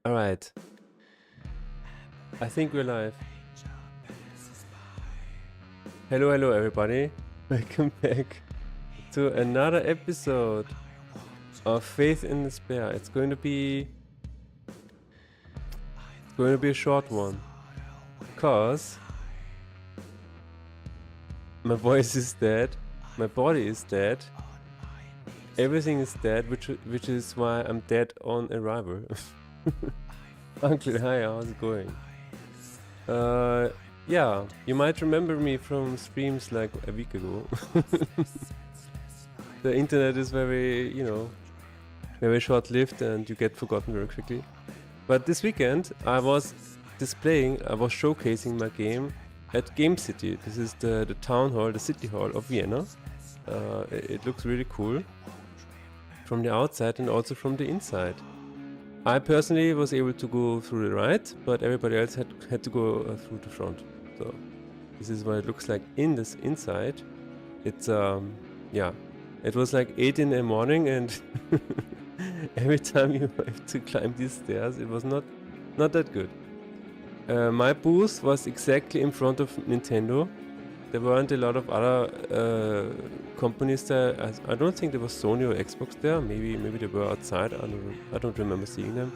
Alright. I think we're live. Hello everybody. Welcome back to another episode of Faith in Despair. It's going to be a short one. Because my voice is dead, my body is dead, everything is dead, which is why I'm dead on arrival. Uncle, hi, how's it going? Yeah, you might remember me from streams like a week ago. The internet is very, very short-lived and you get forgotten very quickly. But this weekend I was showcasing my game at Game City. This is the town hall, the city hall of Vienna. It looks really cool from the outside and also from the inside. I personally was able to go through the right, but everybody else had to go through the front. So this is what it looks like inside. It's yeah, it was like 8 in the morning, and every time you have to climb these stairs, it was not that good. My booth was exactly in front of Nintendo. There weren't a lot of other companies there. I don't think there was Sony or Xbox there. Maybe they were outside. I don't remember seeing them.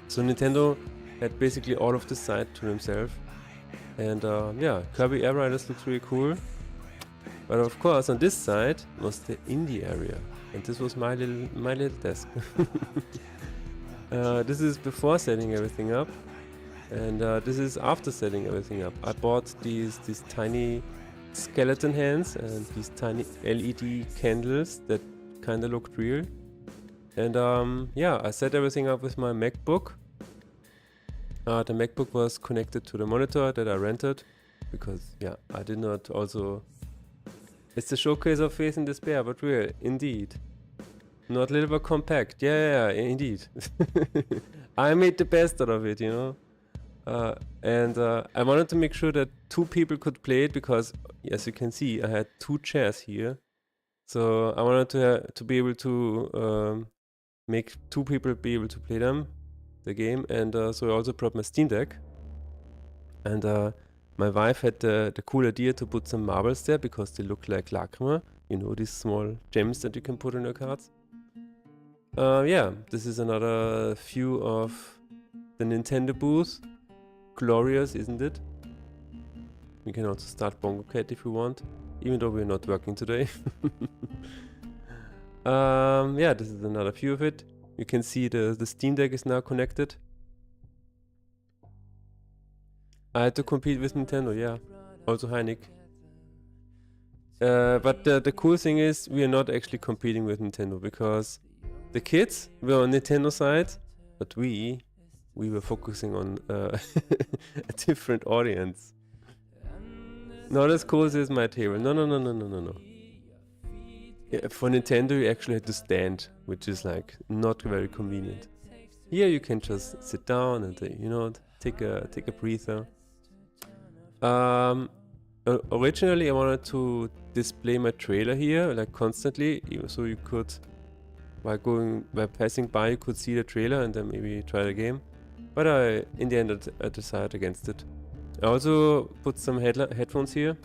So Nintendo had basically all of the side to themselves. And yeah, Kirby Air Riders looks really cool. But of course, on this side was the indie area, and this was my little desk. This is before setting everything up. And this is after setting everything up. I bought these tiny skeleton hands and these tiny LED candles that kind of looked real. And yeah, I set everything up with my MacBook. The MacBook was connected to the monitor that I rented because, yeah, I did not also... It's the showcase of Faith in Despair, but real, indeed. Not little but compact. Yeah, indeed. I made the best out of it, you know. And I wanted to make sure that 2 people could play it because, as you can see, I had 2 chairs here. So I wanted to be able to make 2 people be able to play the game. And so I also brought my Steam Deck. And my wife had the cool idea to put some marbles there because they look like lacrima. You know, these small gems that you can put on your cards. Yeah, this is another view of the Nintendo booth. Glorious, isn't it? We can also start Bongo Cat if we want, even though we're not working today. Yeah, this is another view of it. You can see the Steam Deck is now connected. I had to compete with Nintendo, yeah. Also hi Nick. But the cool thing is we are not actually competing with Nintendo because the kids were on Nintendo side, but we were focusing on a different audience. Not as cool as my table. No. Yeah, for Nintendo you actually had to stand, which is like not very convenient. Here you can just sit down and take a breather. Originally I wanted to display my trailer here like constantly, so you could while passing by you could see the trailer and then maybe try the game. But in the end, I decided against it. I also put some headphones here.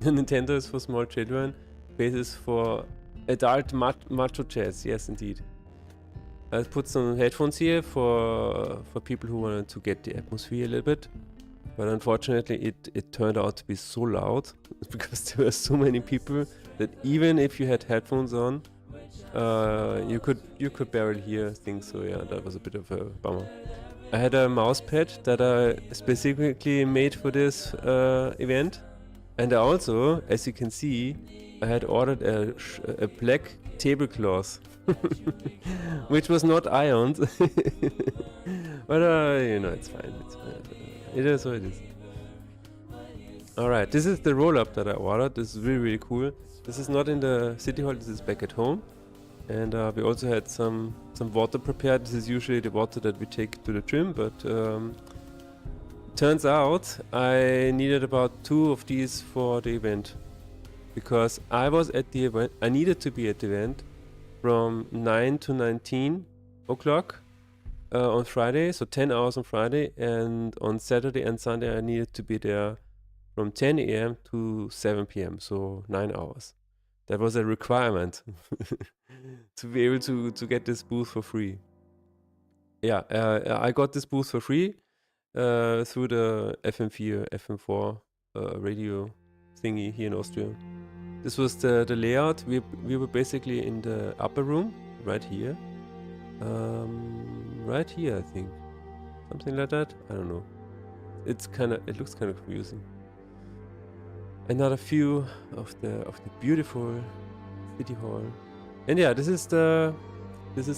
Nintendo is for small children. Bass is for adult macho jazz. Yes, indeed. I put some headphones here for people who wanted to get the atmosphere a little bit. But unfortunately, it turned out to be so loud because there were so many people that even if you had headphones on, you could barely hear things, so yeah, that was a bit of a bummer. I had a mouse pad that I specifically made for this event, and I also, as you can see, I had ordered a black tablecloth, which was not ironed, but it's fine. It is what it is. Alright, this is the roll-up that I ordered. This is really cool. This is not in the city hall, this is back at home. And we also had some water prepared. This is usually the water that we take to the gym, but turns out I needed about 2 of these for the event. Because I was at the event, I needed to be at the event from 9 to 19 o'clock. on Friday, so 10 hours on Friday, and on Saturday and Sunday I needed to be there from 10 a.m. to 7 p.m., so 9 hours. That was a requirement to be able to get this booth for free. Yeah, I got this booth for free through the FM4 radio thingy here in Austria. This was the layout. We were basically in the upper room, right here. Right here, I think. Something like that. I don't know. It looks kind of confusing. Another view of the beautiful city hall. And yeah, this is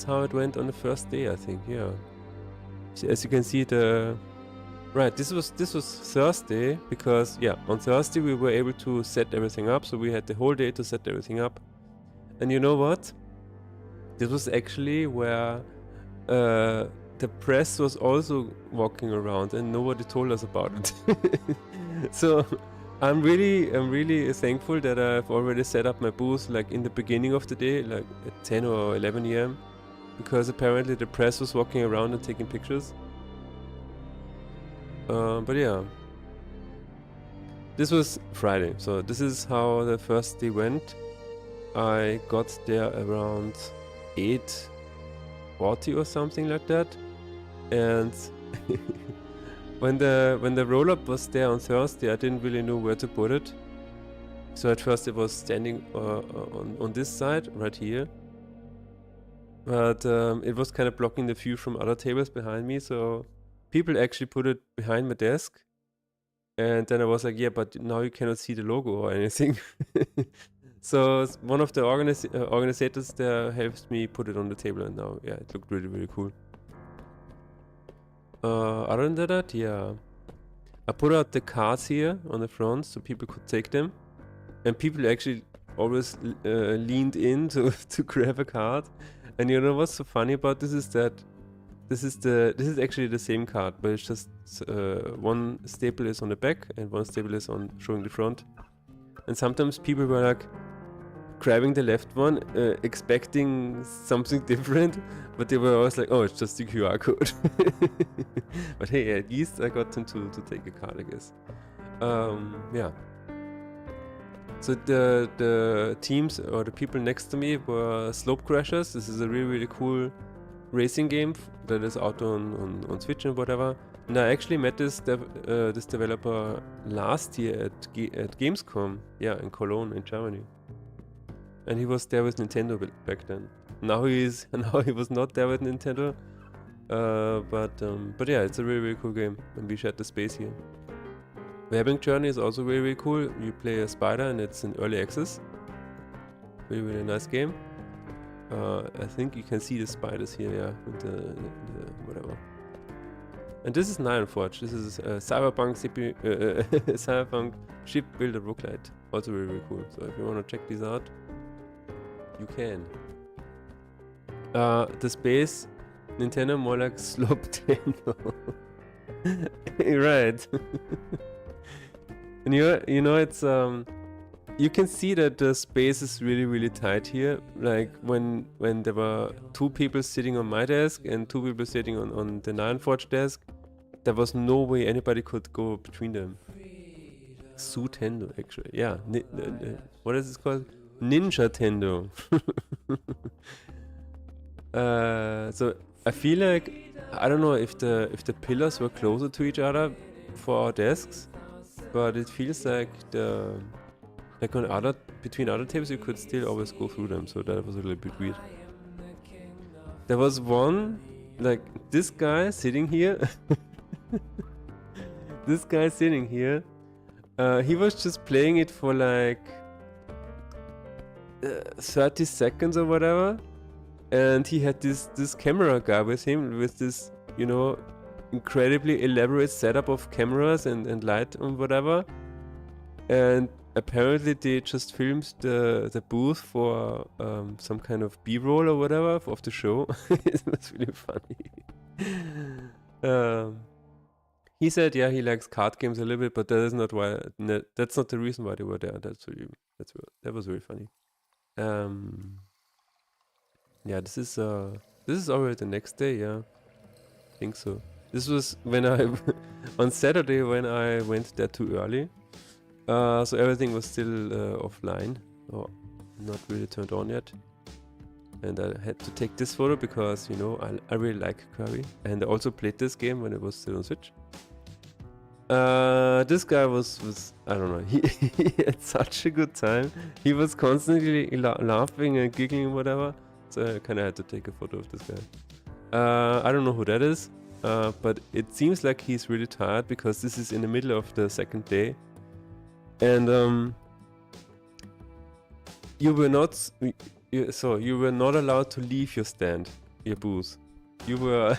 how it went on the first day, I think. Yeah. So as you can see, this was Thursday, because yeah, on Thursday we were able to set everything up, so we had the whole day to set everything up. And you know what? This was actually where the press was also walking around and nobody told us about it. So I'm really thankful that I've already set up my booth like in the beginning of the day, like at 10 or 11 a.m. because apparently the press was walking around and taking pictures. But yeah, this was Friday, so this is how the first day went. I got there around 8:40 or something like that, and when the roll-up was there on Thursday, I didn't really know where to put it. So at first it was standing on this side right here, but it was kind of blocking the view from other tables behind me, so people actually put it behind my desk. And then I was like, yeah, but now you cannot see the logo or anything. So one of the organizers there helped me put it on the table, and now, yeah, it looked really, really cool. Other than that, yeah, I put out the cards here on the front so people could take them, and people actually always leaned in to grab a card. And you know what's so funny about this is that this is actually the same card, but it's just one staple is on the back and one staple is on showing the front. And sometimes people were like grabbing the left one, expecting something different, but they were always like, oh, it's just the QR code. But hey, at least I got them to take a card, I guess. Yeah. So the teams or the people next to me were Slope Crashers. This is a really, really cool racing game that is out on Switch and whatever. And I actually met this developer last year at Gamescom, yeah, in Cologne in Germany. And he was there with Nintendo back then. Now he was not there with Nintendo. But yeah, it's a really, really cool game, and we shared the space here. Webbing Journey is also really, really cool. You play a spider and it's in early access. Really, really nice game. I think you can see the spiders here, yeah, with the whatever. And this is Ironforge. This is Cyberpunk Cyberpunk Shipbuilder Roguelite. Also really, really cool. So if you want to check these out, you can. The space, Nintendo, more like Sloptendo. Right. And you know it's you can see that the space is really, really tight here. Like when there were two people sitting on my desk and two people sitting on the Ironforge desk, there was no way anybody could go between them. Su-Tendo, actually. Yeah. What is it called? Ninja-Tendo. So I feel like, I don't know if the pillars were closer to each other for our desks, but it feels like between other tables you could still always go through them, so that was a little bit weird. There was one, like this guy sitting here. This guy sitting here, he was just playing it for like 30 seconds or whatever, and he had this camera guy with him with this, you know, incredibly elaborate setup of cameras and light and whatever. And apparently they just filmed the booth for some kind of B-roll or whatever of the show. It was really funny. He said, yeah, he likes card games a little bit, but that is not why. That's not the reason why they were there. That was very funny. Yeah, this is already the next day. Yeah, think so. This was when I on Saturday when I went there too early. So everything was still offline, or not really turned on yet. And I had to take this photo because, you know, I really like Kirby. And I also played this game when it was still on Switch. This guy was I don't know, he had such a good time. He was constantly laughing and giggling and whatever. So I kind of had to take a photo of this guy. I don't know who that is, but it seems like he's really tired because this is in the middle of the second day. And you were not you were not allowed to leave your stand, your booth. You were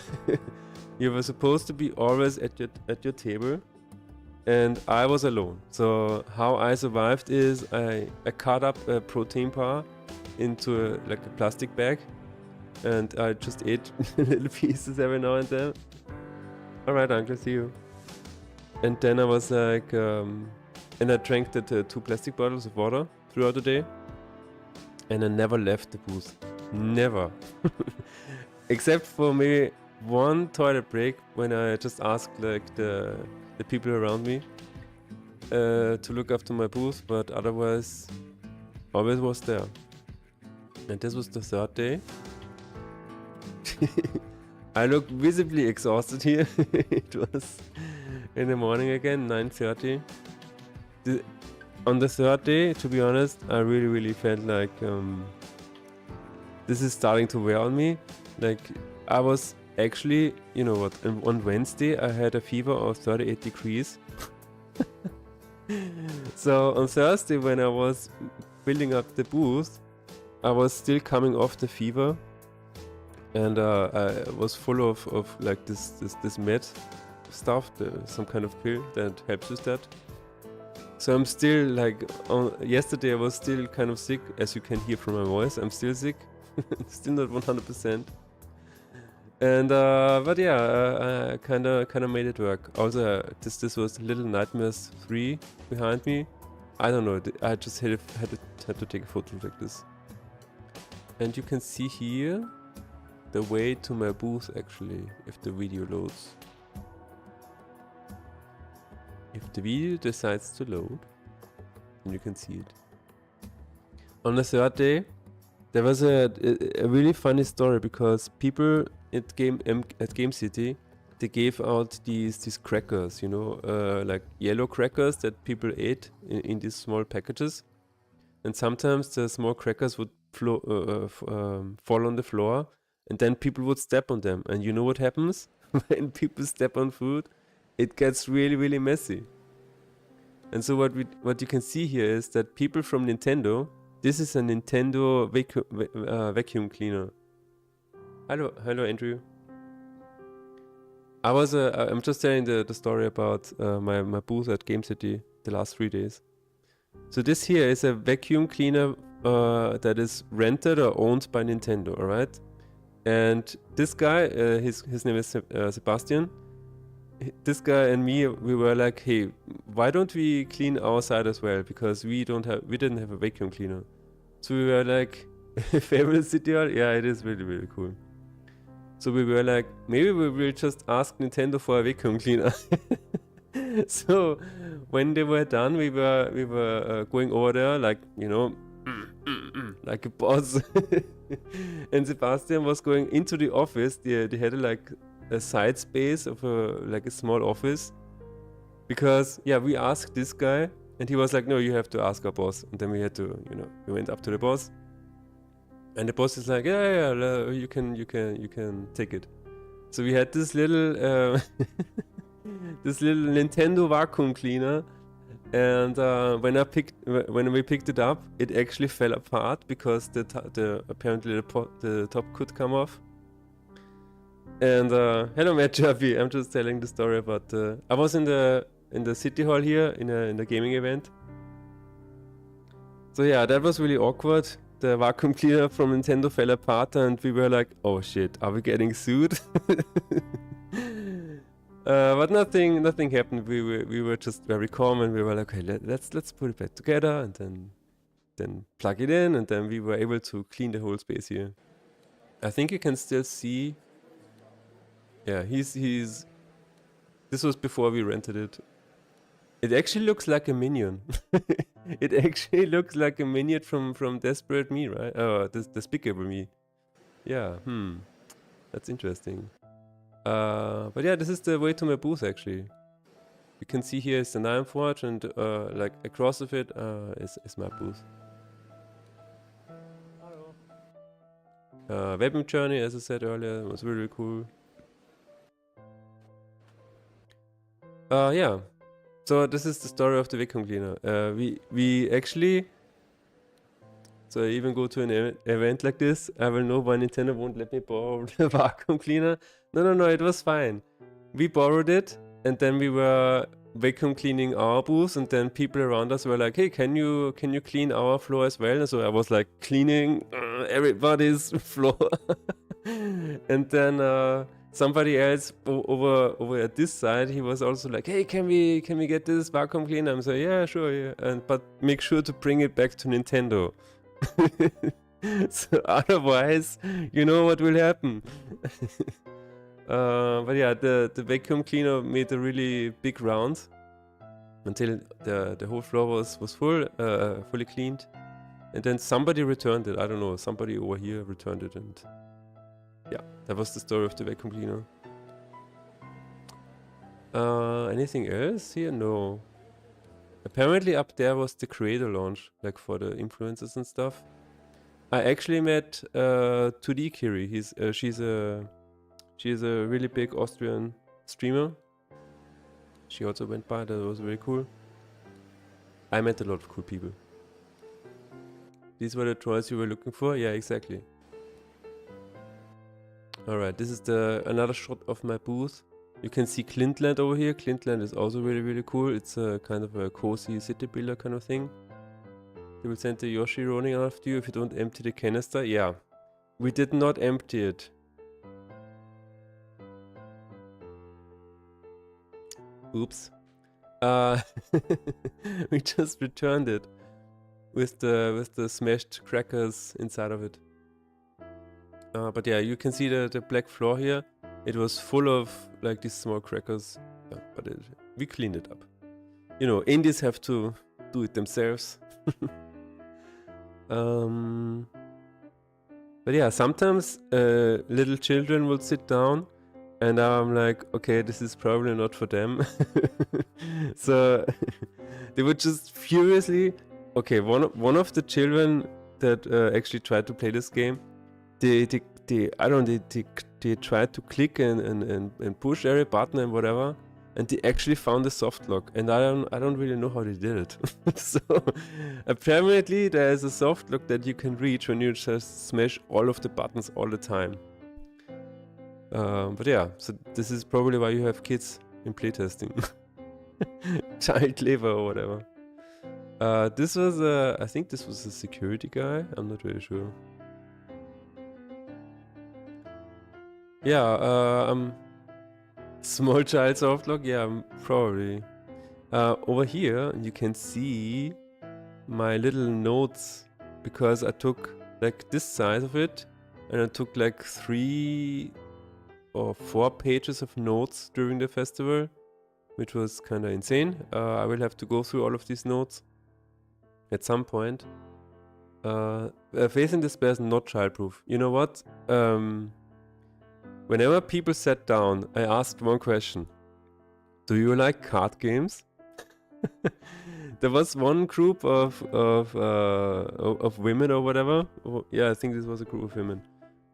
you were supposed to be always at your table, and I was alone. So how I survived is I cut up a protein bar into like a plastic bag, and I just ate little pieces every now and then. Alright, uncle, see you. And then I was like, and I drank the 2 plastic bottles of water throughout the day. And I never left the booth. Never. Except for maybe one toilet break when I just asked like the people around me to look after my booth, but otherwise always was there. And this was the 3rd day. I look visibly exhausted here. It was in the morning again, 9:30. On the 3rd day, to be honest, I really felt like this is starting to wear on me. Like, I was actually, you know what, on Wednesday I had a fever of 38 degrees. So on Thursday when I was building up the booth, I was still coming off the fever. And I was full of like this med stuff, some kind of pill that helps with that. So I'm still like, yesterday I was still kind of sick, as you can hear from my voice. I'm still sick, still not 100%. And but yeah, I kind of made it work. Also, this was Little Nightmares 3 behind me. I don't know. I just had to take a photo like this. And you can see here the way to my booth actually, if the video loads. If the video decides to load, then you can see it. On the 3rd day, there was a really funny story because people at Game City, they gave out these crackers, you know, like yellow crackers that people ate in these small packages. And sometimes the small crackers would fall on the floor, and then people would step on them. And you know what happens? When people step on food, it gets really messy. And so what you can see here is that people from Nintendo, this is a Nintendo vacuum cleaner. Hello Andrew. I'm just telling the story about my booth at Game City the last 3 days. So this here is a vacuum cleaner that is rented or owned by Nintendo, alright? And this guy, his name is Sebastian. This guy and me, we were like, hey, why don't we clean our side as well? Because we didn't have a vacuum cleaner. So we were like, favorite city hall? Yeah, it is really cool. So we were like, maybe we will just ask Nintendo for a vacuum cleaner. So when they were done, we were going over there, like, you know, like a boss. And Sebastian was going into the office. They had like a side space of like a small office, because yeah, we asked this guy and he was like, no, you have to ask our boss. And then we had to, you know, we went up to the boss, and the boss is like, yeah, you can take it. So we had this little this little Nintendo vacuum cleaner, and when we picked it up, it actually fell apart because apparently the top could come off. And hello Matt Jeffy, I'm just telling the story about I was in the city hall here in the gaming event. So yeah, that was really awkward. The vacuum cleaner from Nintendo fell apart and we were like, oh shit, are we getting sued? But nothing happened. We were just very calm and we were like, okay, let's put it back together and then plug it in, and then we were able to clean the whole space here. I think you can still see. Yeah, he's this was before we rented it. It actually looks like a minion. It actually looks like a minion from Desperate Me, right? Oh, Despicable Me. Yeah, that's interesting. But yeah, this is the way to my booth actually. You can see here is the Nine Forge, and like across of it is my booth. Weapon Journey, as I said earlier, was really cool. Yeah. So this is the story of the vacuum cleaner. We actually, so I even go to an event like this, I will know why Nintendo won't let me borrow the vacuum cleaner. No, it was fine. We borrowed it, and then we were vacuum cleaning our booth, and then people around us were like, "Hey, can you clean our floor as well?" And so I was like cleaning everybody's floor, and then somebody else over at this side, he was also like, "Hey, can we get this vacuum cleaner?" I'm like, "Yeah, sure, yeah," and but make sure to bring it back to Nintendo. So otherwise, you know what will happen. But yeah, the vacuum cleaner made a really big round until the whole floor was full, fully cleaned, and then somebody returned it. I don't know, somebody over here returned it, and yeah, that was the story of the vacuum cleaner. Anything else here? No. Apparently up there was the creator launch, like for the influencers and stuff. I actually met 2D Kiri. She's a really big Austrian streamer. She also went by, that was very cool. I met a lot of cool people. These were the trolls you were looking for? Yeah, exactly. Alright, this is another shot of my booth. You can see Clintland over here. Clintland is also really, really cool. It's a kind of a cozy city builder kind of thing. They will send the Yoshi running after you if you don't empty the canister. Yeah, we did not empty it. Oops. We just returned it with the smashed crackers inside of it. But yeah, you can see the black floor here. It was full of like these small crackers, but we cleaned it up. You know, indies have to do it themselves. But yeah, sometimes little children will sit down, and I'm like, okay, this is probably not for them. So they would just furiously. Okay, one of the children that actually tried to play this game, they tried to click and push every button and whatever, and they actually found a soft lock, and I don't really know how they did it. So apparently there is a soft lock that you can reach when you just smash all of the buttons all the time. But yeah, so this is probably why you have kids in playtesting. Child labor or whatever. This was I think this was a security guy. I'm not really sure. Yeah, small child softlock. Yeah, probably. Over here you can see my little notes, because I took like this size of it, and I took like 3 or 4 pages of notes during the festival, which was kind of insane. I will have to go through all of these notes at some point. Facing despair is not childproof. You know what? Whenever people sat down, I asked one question. Do you like card games? There was one group of women or whatever. Yeah, I think this was a group of women.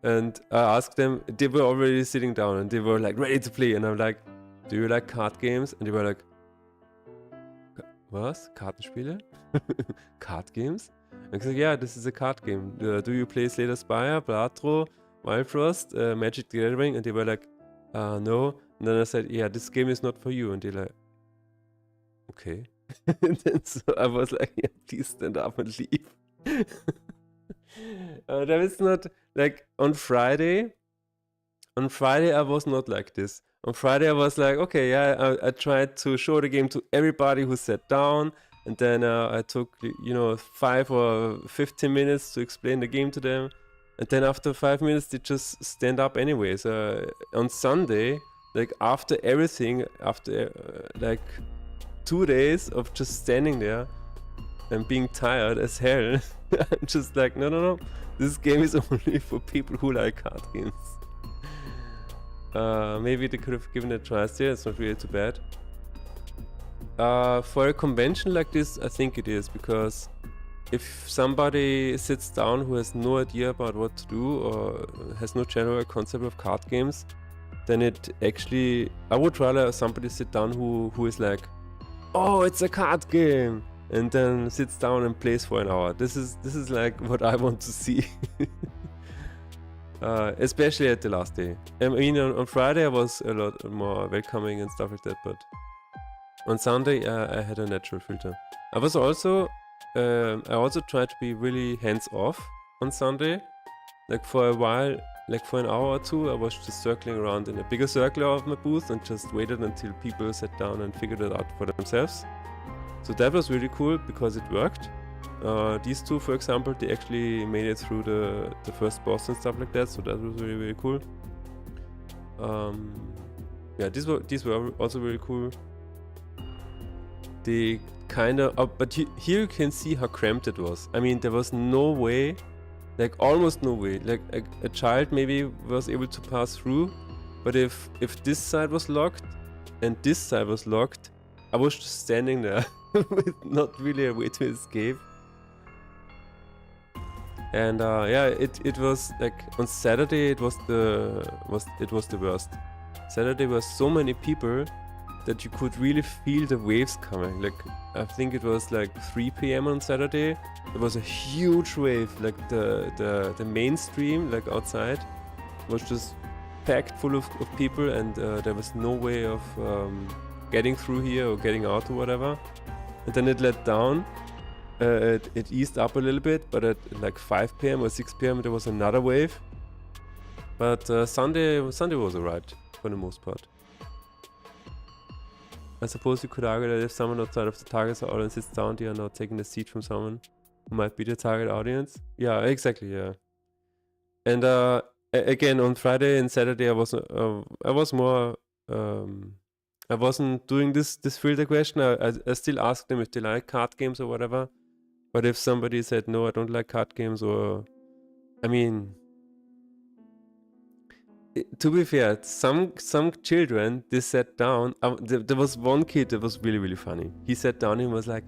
And I asked them, they were already sitting down and they were like ready to play. And I'm like, do you like card games? And they were like, was? Kartenspiele? Card games? And I said, yeah, this is a card game. Do you play Slay the Spire, Blatro, Wildfrost, Magic the Gathering? And they were like, no. And then I said, yeah, this game is not for you. And they're like, okay. And then so I was like, yeah, please stand up and leave. That is not like on Friday. On Friday, I was not like this. On Friday, I was like, okay, yeah, I tried to show the game to everybody who sat down. And then I took, 5 or 15 minutes to explain the game to them. And then after 5 minutes, they just stand up anyway. So on Sunday, like after everything, after like 2 days of just standing there and being tired as hell, I'm just like, no. This game is only for people who like card games. Maybe they could have given it a try still. It's not really too bad. For a convention like this, I think it is, because if somebody sits down who has no idea about what to do or has no general concept of card games, then it actually, I would rather somebody sit down who is like, oh, it's a card game, and then sits down and plays for an hour. This is like what I want to see. Especially at the last day. I mean, on Friday I was a lot more welcoming and stuff like that, but on Sunday I had a natural filter. I also tried to be really hands-off on Sunday. Like for a while, like for an hour or two, I was just circling around in a bigger circle of my booth and just waited until people sat down and figured it out for themselves. So that was really cool because it worked. These two, for example, they actually made it through the first boss and stuff like that, so that was really, really cool. Yeah, these were also really cool. They kind of, but here you can see how cramped it was. I mean, there was no way, like almost no way, like a child maybe was able to pass through, but if this side was locked and this side was locked, I was just standing there with not really a way to escape. And yeah, it was like on Saturday it was the worst. Saturday was so many people that you could really feel the waves coming. Like I think it was like 3 p.m. on Saturday. There was a huge wave, like the mainstream, like outside, was just packed full of people, and there was no way of getting through here or getting out or whatever. And then it let down. It eased up a little bit, but at like 5 p.m. or 6 p.m. there was another wave. But Sunday was alright for the most part. I suppose you could argue that if someone outside of the target audience sits down, they are not taking the seat from someone who might be the target audience. Yeah, exactly. Yeah. And again, on Friday and Saturday, I wasn't doing this filter question. I still asked them if they like card games or whatever. But if somebody said, no, I don't like card games, or, I mean, to be fair, some children, they sat down. There was one kid that was really, really funny. He sat down and was like,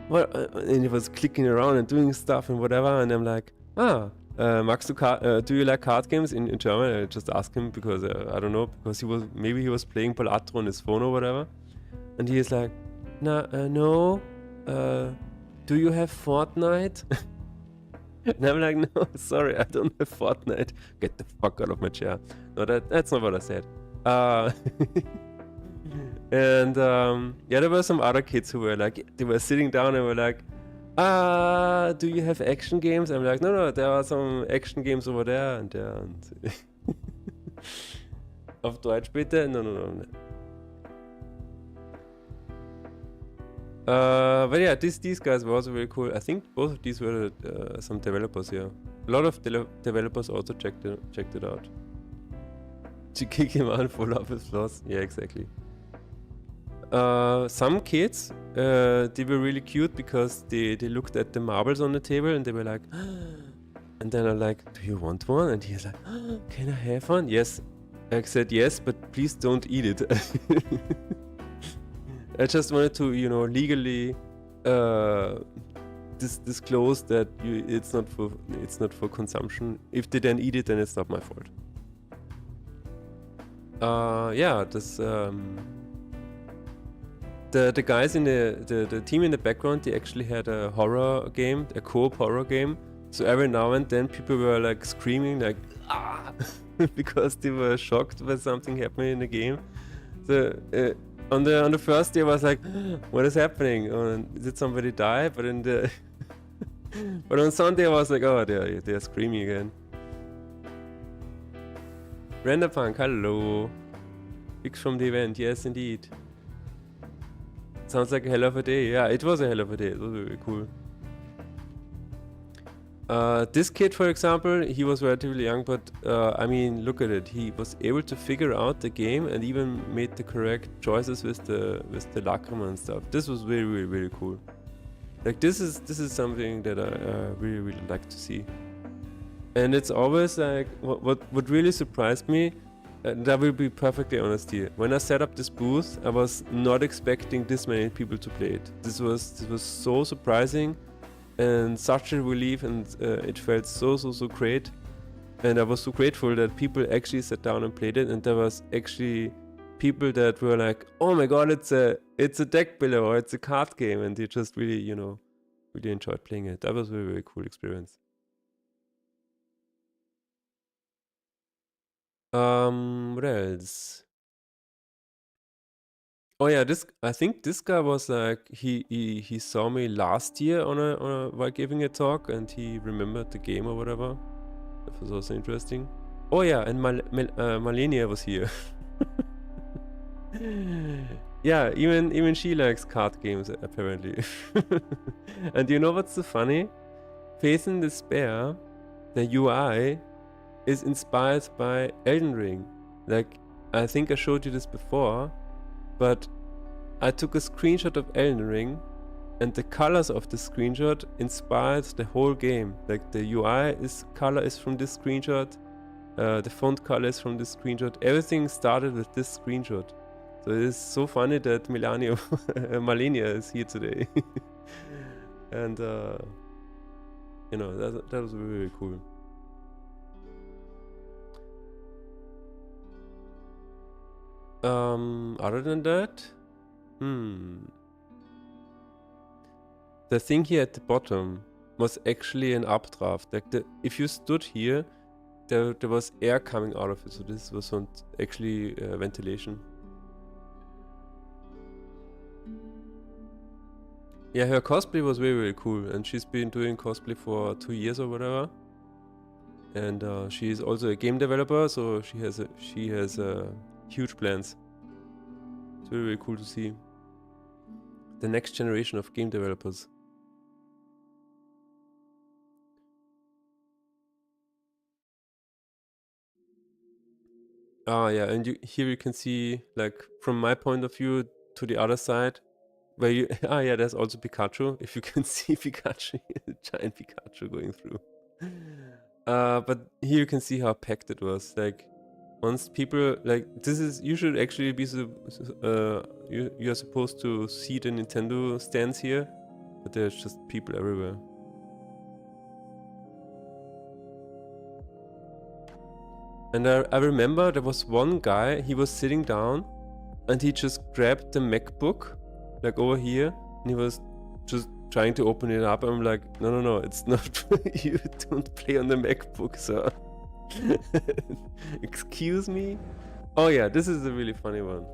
what? And he was clicking around and doing stuff and whatever. And I'm like, Max, do you like card games in German? I just asked him because I don't know, because maybe he was playing Palatro on his phone or whatever. And he is like, no. Do you have Fortnite? And I'm like, no, sorry, I don't have Fortnite. Get the fuck out of my chair. No, that's not what I said. And yeah, there were some other kids who were like, they were sitting down and were like, do you have action games? I'm like, no, there are some action games over there and there. And auf Deutsch bitte? No. But yeah, these guys were also really cool. I think both of these were some developers here. A lot of developers also checked it out. To kick him out full of his flaws. Yeah, exactly. Some kids, they were really cute because they looked at the marbles on the table and they were like, and then I'm like, do you want one? And he's like, can I have one? Yes. I said yes, but please don't eat it. I just wanted to, legally disclose that it's not for consumption. If they then eat it, then it's not my fault. Yeah, the guys in the team in the background, they actually had a horror game, a co-op horror game. So every now and then people were like screaming like because they were shocked by something happening in the game. So on the first day I was like, what is happening? Did somebody die? But but on Sunday I was like, oh, they're screaming again. Renderpunk, hello. Fix from the event, yes indeed. Sounds like a hell of a day. Yeah, it was a hell of a day. It was really cool. This kid, for example, he was relatively young, but I mean, look at it. He was able to figure out the game and even made the correct choices with the Lacrima and stuff. This was really, really, really cool. Like this is something that I really, really like to see. And it's always like what really surprised me. And I will be perfectly honest here. When I set up this booth, I was not expecting this many people to play it. This was so surprising and such a relief, and it felt so great. And I was so grateful that people actually sat down and played it, and there was actually people that were like, "Oh my god, it's a deck builder or it's a card game," and they just really, you know, really enjoyed playing it. That was a very, very cool experience. What else? Oh yeah, I think this guy was like he saw me last year on a while giving a talk, and he remembered the game or whatever. That was also interesting. Oh yeah, and Malenia was here. Yeah, even she likes card games apparently. And you know what's so funny? Faith in Despair, the UI is inspired by Elden Ring. Like, I think I showed you this before, but I took a screenshot of Elden Ring, and the colors of the screenshot inspired the whole game. Like, the UI color is from this screenshot, the font color is from this screenshot. Everything started with this screenshot. So it is so funny that Malenia is here today. And you know, that was really, really cool. Other than that, the thing here at the bottom was actually an updraft. Like if you stood here, there was air coming out of it. So this was actually ventilation. Yeah, her cosplay was very, very cool, and she's been doing cosplay for 2 years or whatever. And she is also a game developer, so she has huge plans. It's very, very cool to see the next generation of game developers. Ah, yeah, and here you can see, like, from my point of view to the other side, where you yeah, there's also Pikachu. If you can see Pikachu, giant Pikachu going through. But here you can see how packed it was. Like, once people, like, you should actually be you're supposed to see the Nintendo stands here, but there's just people everywhere. And I remember there was one guy, he was sitting down and he just grabbed the MacBook, like over here, and he was just trying to open it up. I'm like, no, it's not. You don't play on the MacBook, sir. Excuse me? Oh yeah, this is a really funny one.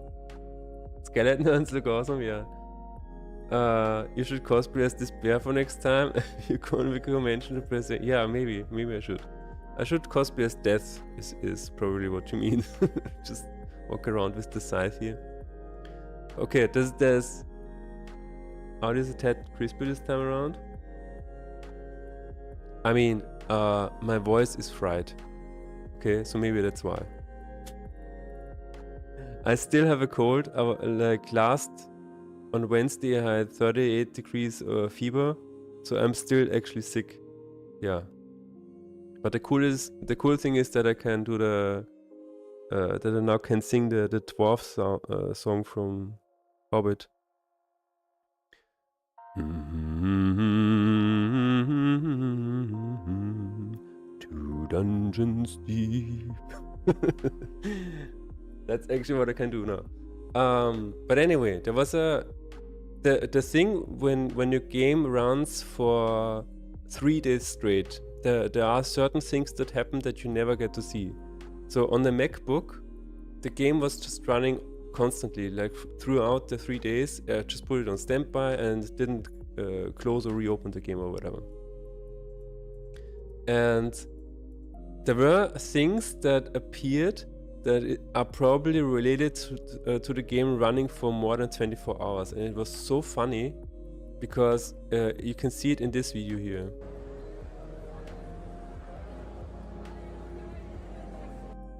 Skeleton Hands look awesome, yeah. You should cosplay as Despair for next time. You can't mention the president. Yeah, maybe I should. I should cosplay as Death, is probably what you mean. Just walk around with the scythe here. Okay, there's audio is a tad crispy this time around. I mean, my voice is fried. Okay, so maybe that's why. I still have a cold. Like on Wednesday I had 38 degrees fever, so I'm still actually sick. Yeah. But the cool thing is that I can do that I now can sing the dwarf song from Hobbit. Two dungeons deep. That's actually what I can do now. But anyway, there was the thing when your game runs for 3 days straight, there are certain things that happen that you never get to see. So on the MacBook, the game was just running constantly, like throughout the 3 days. Just put it on standby and didn't close or reopen the game or whatever. And there were things that appeared that are probably related to the game running for more than 24 hours. And it was so funny because you can see it in this video here.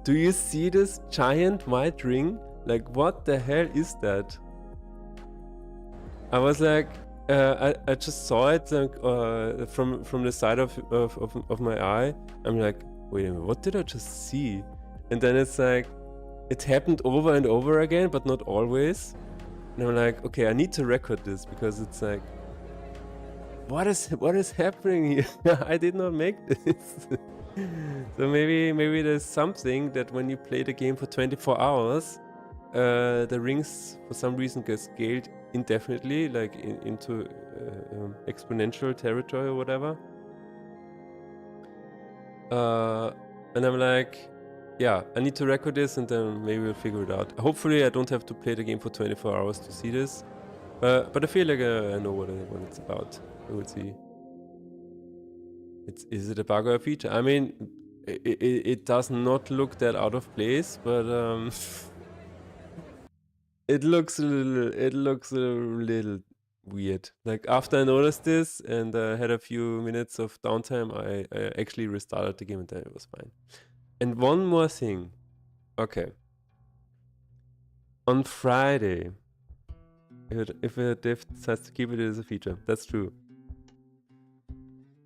Do you see this giant white ring? Like, what the hell is that? I was like, I just saw it from the side of my eye. I'm like, wait a minute, what did I just see? And then it's like, it happened over and over again, but not always. And I'm like, okay, I need to record this because it's like, what is happening here? I did not make this. So maybe there's something that when you play the game for 24 hours, the rings for some reason get scaled indefinitely, like into exponential territory or whatever. And I'm like, yeah, I need to record this and then maybe we'll figure it out. Hopefully I don't have to play the game for 24 hours to see this. But I feel like I know what it's about. I will see. Is it a bug or a feature? I mean, it does not look that out of place, but it looks a little weird. Like after I noticed this and had a few minutes of downtime, I actually restarted the game and then it was fine. And one more thing. Okay. On Friday, if a dev decides to keep it as a feature, that's true.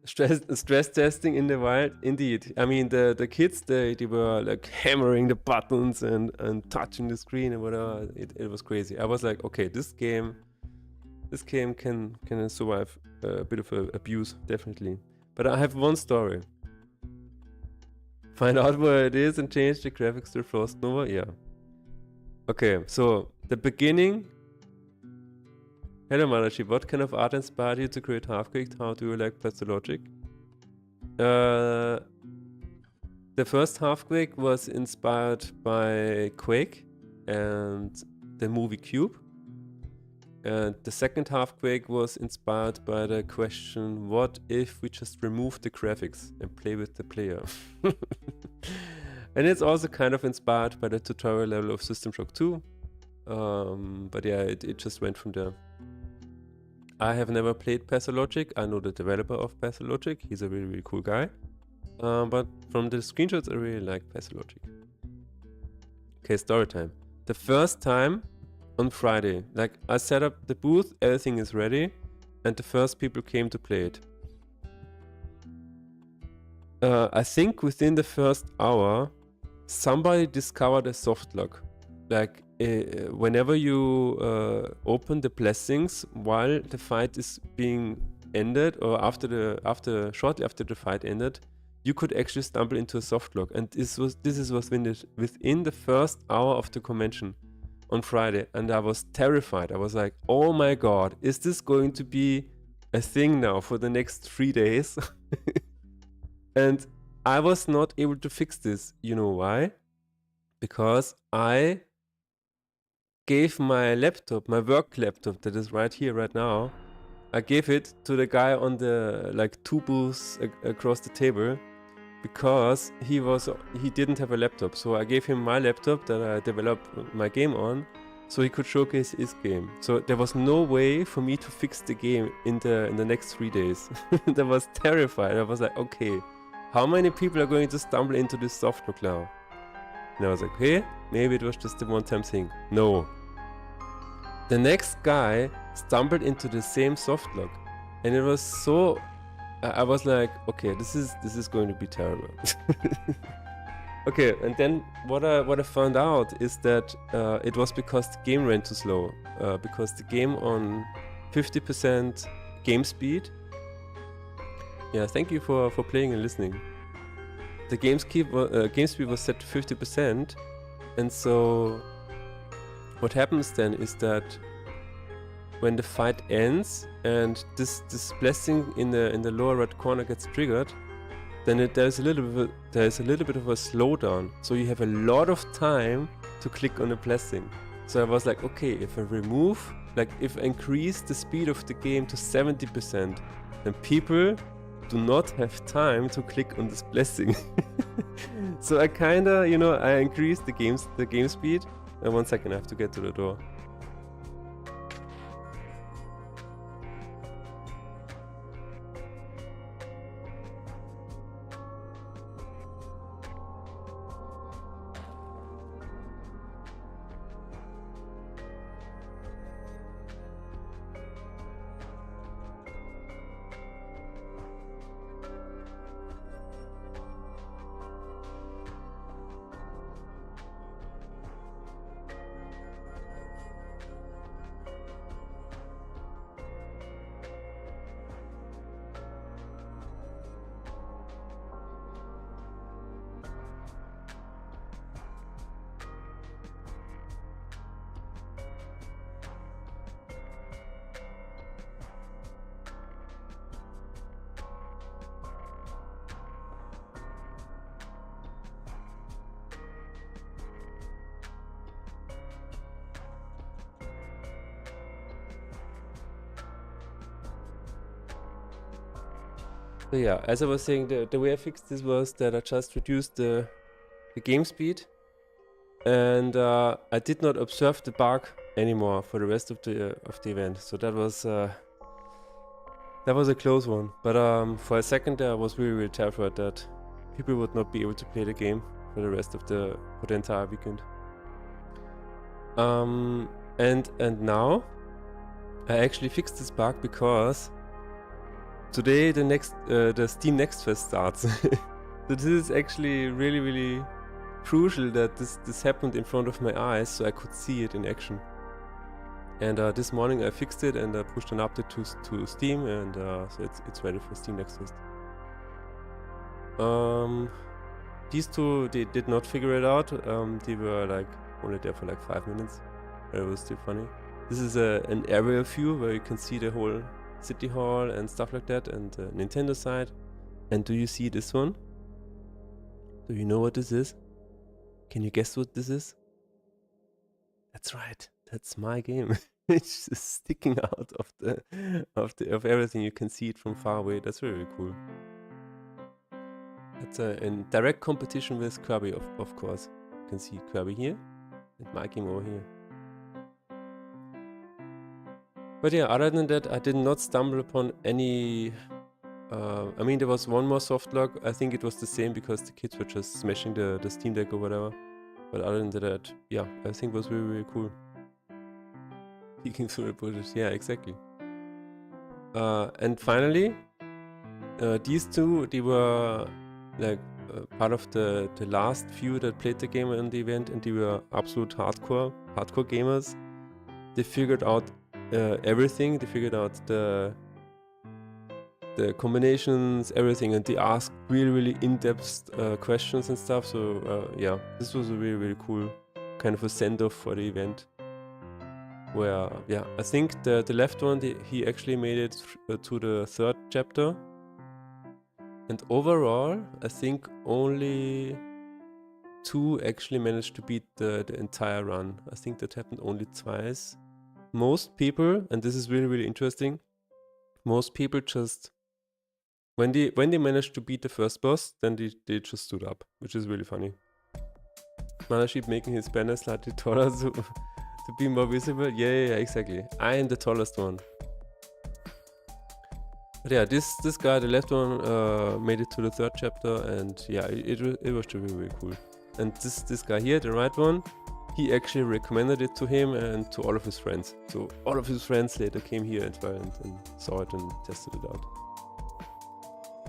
Stress testing in the wild, indeed. I mean, the kids, they were like hammering the buttons and touching the screen and whatever. It was crazy. I was like, okay, this game can survive a bit of abuse, definitely. But I have one story. Find out where it is and change the graphics to Frost Nova. Yeah. Okay, so the beginning. Hello Manashi, what kind of art inspired you to create Half-Baked? How do you like Pathologic? The first Half-Baked was inspired by Quake and the movie Cube. And the second Half-Baked was inspired by the question, what if we just remove the graphics and play with the player? And it's also kind of inspired by the tutorial level of System Shock 2. But yeah, it just went from there. I have never played Pathologic. I know the developer of Pathologic. He's a really, really cool guy. But from the screenshots, I really like Pathologic. Okay, story time. The first time on Friday, like I set up the booth, everything is ready, and the first people came to play it. I think within the first hour, somebody discovered a soft lock. Like whenever you open the blessings while the fight is being ended, or shortly after the fight ended, you could actually stumble into a soft lock. And this was within the first hour of the convention on Friday, and I was terrified. I was like, oh my god, is this going to be a thing now for the next 3 days? And I was not able to fix this. You know why? Because I gave my laptop, my work laptop that is right here, right now, I gave it to the guy on the like 2 booths across the table because he didn't have a laptop. So I gave him my laptop that I developed my game on so he could showcase his game. So there was no way for me to fix the game in the next 3 days. I was terrified. I was like, okay, how many people are going to stumble into this soft lock now? And I was like, hey, maybe it was just a one-time thing. No. The next guy stumbled into the same soft lock. And it was so... I was like, okay, this is going to be terrible. Okay, and then what I found out is that it was because the game ran too slow. Because the game on 50% game speed... Yeah, thank you for playing and listening. The game speed was set to 50%, and so what happens then is that when the fight ends and this blessing in the lower right corner gets triggered, then there's a little bit of a slowdown. So you have a lot of time to click on the blessing. So I was like, okay, if I increase the speed of the game to 70%, then people do not have time to click on this blessing. So I kinda, I increased the game speed. And 1 second, I have to get to the door. So yeah, as I was saying, the way I fixed this was that I just reduced the game speed, and I did not observe the bug anymore for the rest of the event. So that was a close one. But for a second there, I was really terrified that people would not be able to play the game for the rest of the entire weekend. And now I actually fixed this bug because today the Steam Next Fest starts. So this is actually really crucial that this happened in front of my eyes so I could see it in action. And this morning I fixed it and I pushed an update to Steam, and so it's ready for Steam Next Fest. These two, they did not figure it out. They were like only there for like 5 minutes. It was still funny. This is an aerial view where you can see the whole city hall and stuff like that, and the Nintendo side. And do you see this one? Do you know what this is? Can you guess what this is? That's right. That's my game. It's just sticking out of everything. You can see it from far away. That's really cool. It's in direct competition with Kirby, of course. You can see Kirby here and my game over here. But yeah, other than that, I did not stumble upon any... I mean, there was one more soft lock. I think it was the same because the kids were just smashing the Steam Deck or whatever. But other than that, yeah, I think it was really cool. Peeking through the bushes, yeah, exactly. And finally, these two, they were like part of the last few that played the game on the event, and they were absolute hardcore gamers. They figured out everything. They figured out the combinations, everything, and they asked really in-depth questions and stuff. So yeah, this was a really cool kind of a send-off for the event. Where, yeah, I think the left one, he actually made it to the 3rd chapter. And overall, I think only 2 actually managed to beat the entire run. I think that happened only twice. Most people, and this is really interesting, most people just, when they managed to beat the first boss, then they just stood up, which is really funny. Mothership making his banner slightly taller to be more visible. Yeah, exactly. I am the tallest one. But yeah, this guy, the left one, made it to the 3rd chapter, and yeah, it was really cool. And this guy here, the right one, he actually recommended it to him and to all of his friends. So all of his friends later came here as well and saw it and tested it out.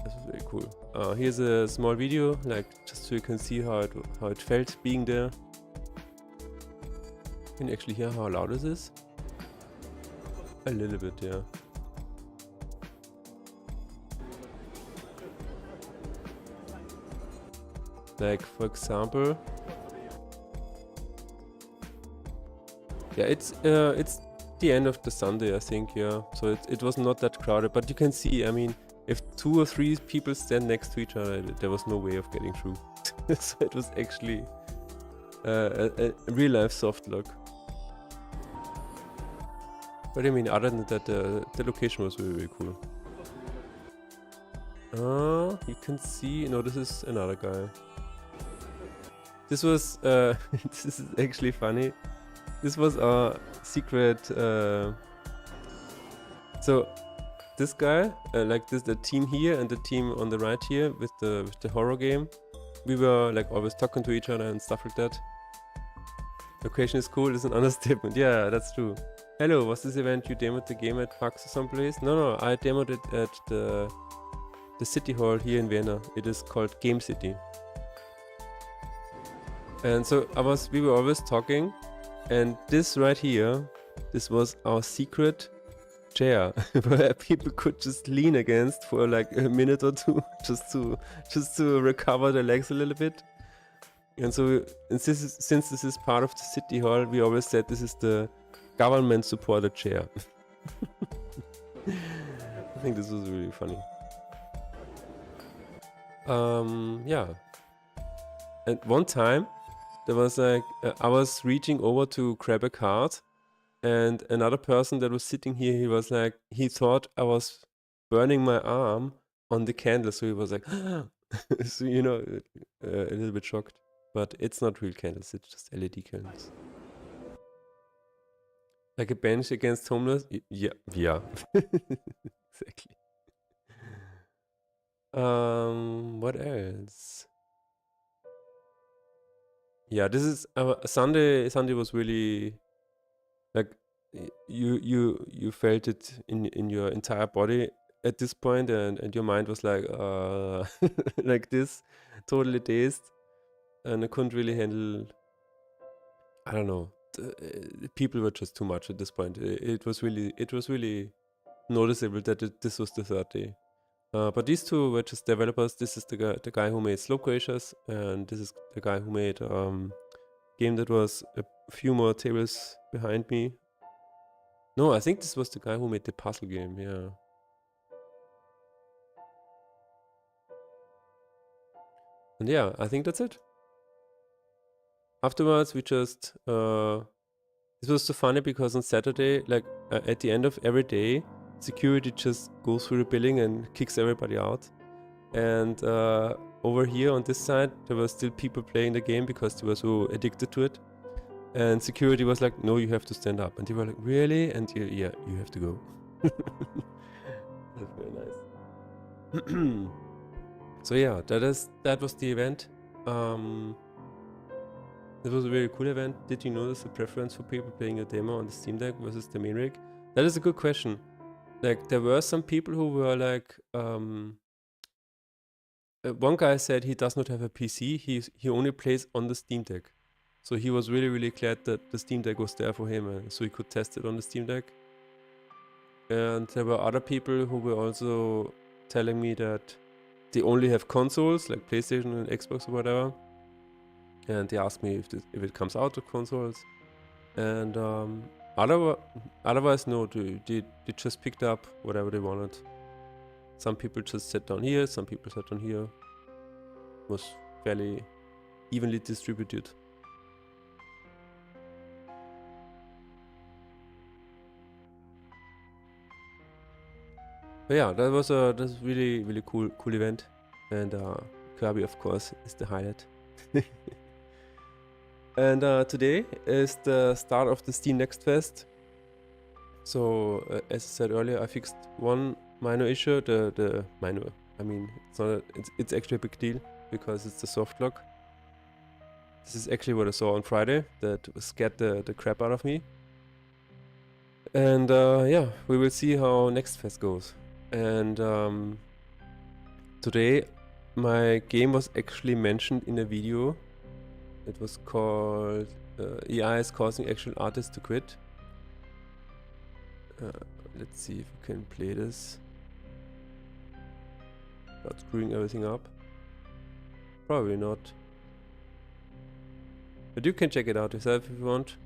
This was very cool. Here's a small video, like just so you can see how it felt being there. You can actually hear how loud this is. A little bit, yeah. Like, for example, yeah, it's the end of the Sunday, I think, yeah. So it was not that crowded, but you can see, I mean, if 2 or 3 people stand next to each other, there was no way of getting through. So it was actually a real life soft lock. But I mean, other than that, the location was really cool. You can see, no, this is another guy. This was, this is actually funny. This was our secret, so this guy, like the team here and the team on the right here with the horror game, we were like always talking to each other and stuff like that. Location is cool is an understatement. Yeah, that's true. Hello, was this event you demoed the game at PAX or someplace? No, I demoed it at the city hall here in Vienna. It is called Game City. And so we were always talking, and this right here, this was our secret chair where people could just lean against for like a minute or 2 just to recover their legs a little bit. And so since this is part of the city hall, we always said this is the government supported chair. I think this was really funny. Yeah. And one time there was like I was reaching over to grab a card, and another person that was sitting here, he was like, he thought I was burning my arm on the candle, so he was like, so you know, a little bit shocked. But it's not real candles; it's just LED candles. Like a bench against homeless? Yeah, yeah, exactly. What else? Yeah, this is Sunday. Sunday was really like you felt it in your entire body at this point, and your mind was like like this, totally dazed, and I couldn't really handle. I don't know. People were just too much at this point. It was really noticeable that this was the third day. But these two were just developers. This is the guy who made Slope Glaciers, and this is the guy who made game that was a few more tables behind me. No, I think this was the guy who made the puzzle game, yeah. And yeah, I think that's it. Afterwards, we just... this was so funny because on Saturday, like at the end of every day, security just goes through the building and kicks everybody out. And over here on this side, there were still people playing the game because they were so addicted to it. And security was like, no, you have to stand up. And they were like, really? And yeah, you have to go. That's very nice. So yeah, that was the event. It was a very cool event. Did you notice a preference for people playing a demo on the Steam Deck versus the main rig? That is a good question. Like, there were some people who were like, one guy said he does not have a PC. He only plays on the Steam Deck. So he was really glad that the Steam Deck was there for him, so he could test it on the Steam Deck. And there were other people who were also telling me that they only have consoles, like PlayStation and Xbox or whatever. And they asked me if it comes out of consoles. And otherwise, no, they just picked up whatever they wanted. Some people just sat down here, some people sat down here. It was fairly evenly distributed. But yeah, that was really cool event, and Kirby, of course, is the highlight. And today is the start of the Steam Next Fest. So as I said earlier, I fixed one minor issue. The minor, I mean, it's actually a big deal because it's the soft lock. This is actually what I saw on Friday that scared the crap out of me. And yeah, we will see how Next Fest goes. And today my game was actually mentioned in a video. It was called AI is causing actual artists to quit. Let's see if we can play this without screwing everything up. Probably not. But you can check it out yourself if you want.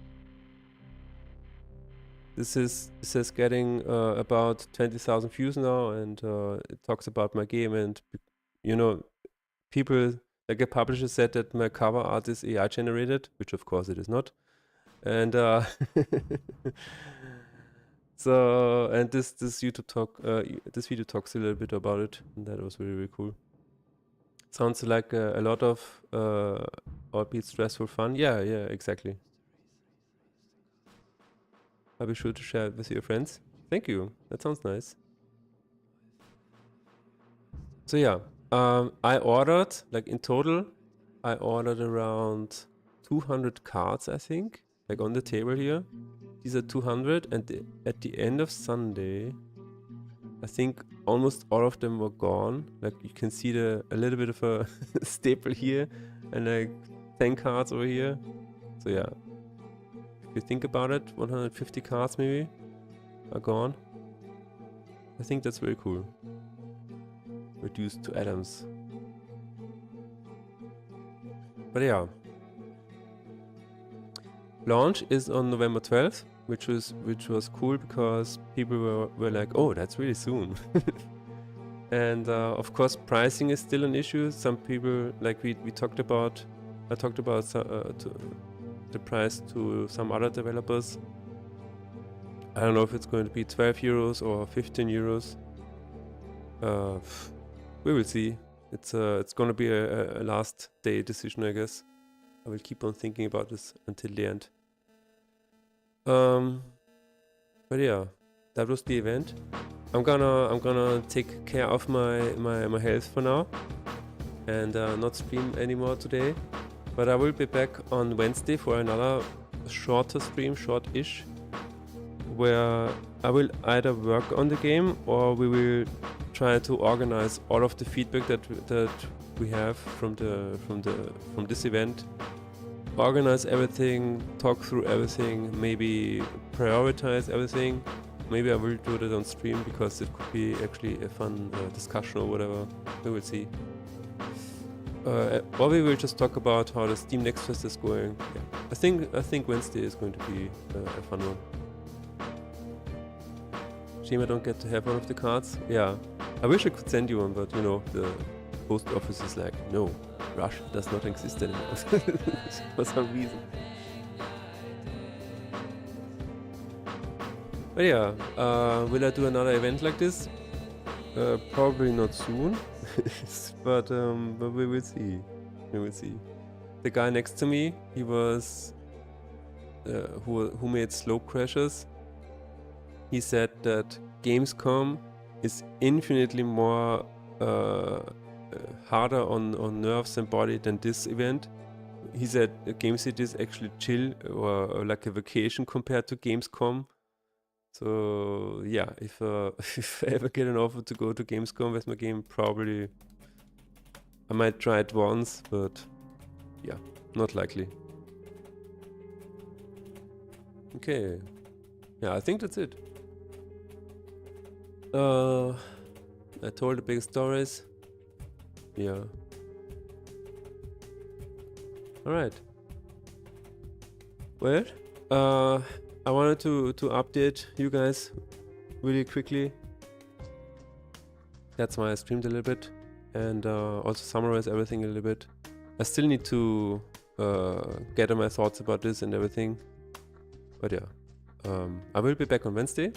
This is getting about 20,000 views now, and it talks about my game, and you know, people, like a publisher said that my cover art is AI generated, which of course it is not. And so, and this YouTube talk, this video talks a little bit about it, and that was really cool. Sounds like a lot of albeit stressful fun. Yeah, exactly. I'll be sure to share it with your friends. Thank you. That sounds nice. So yeah, I ordered, like in total, I ordered around 200 cards, I think, like on the table here. These are 200, and at the end of Sunday, I think almost all of them were gone. Like you can see a little bit of a staple here, and like 10 cards over here. So yeah, if you think about it, 150 cards maybe are gone. I think that's very cool. Reduced to atoms. But yeah. Launch is on November 12th, which was cool because people were like, oh, that's really soon. And of course pricing is still an issue. Some people, like I talked about the price to some other developers. I don't know if it's going to be 12 euros or 15 euros. we will see. It's gonna be a last day decision, I guess. I will keep on thinking about this until the end. But yeah, that was the event. I'm gonna take care of my health for now and not stream anymore today. But I will be back on Wednesday for another shorter stream, short-ish, where I will either work on the game or we will try to organize all of the feedback that we have from this event. Organize everything, talk through everything, maybe prioritize everything. Maybe I will do that on stream because it could be actually a fun discussion or whatever. We will see. Or we will just talk about how the Steam Next Fest is going. Yeah. I think Wednesday is going to be a fun one. Shame I don't get to have one of the cards. Yeah, I wish I could send you one, but you know, the post office is like, no, Russia does not exist anymore for some reason. But yeah, will I do another event like this? Probably not soon, but we will see. We will see. The guy next to me, he was who made Slow Crashers. He said that Gamescom is infinitely more harder on nerves and body than this event. He said Game City is actually chill or like a vacation compared to Gamescom. So yeah, if I ever get an offer to go to Gamescom with my game, probably I might try it once, but yeah, not likely. Okay, yeah, I think that's it. I told the big stories. Yeah. Alright. Well, I wanted to update you guys really quickly. That's why I streamed a little bit and also summarize everything a little bit. I still need to gather my thoughts about this and everything. But yeah, I will be back on Wednesday.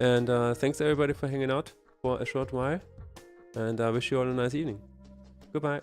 And thanks everybody for hanging out for a short while. And I wish you all a nice evening. Goodbye.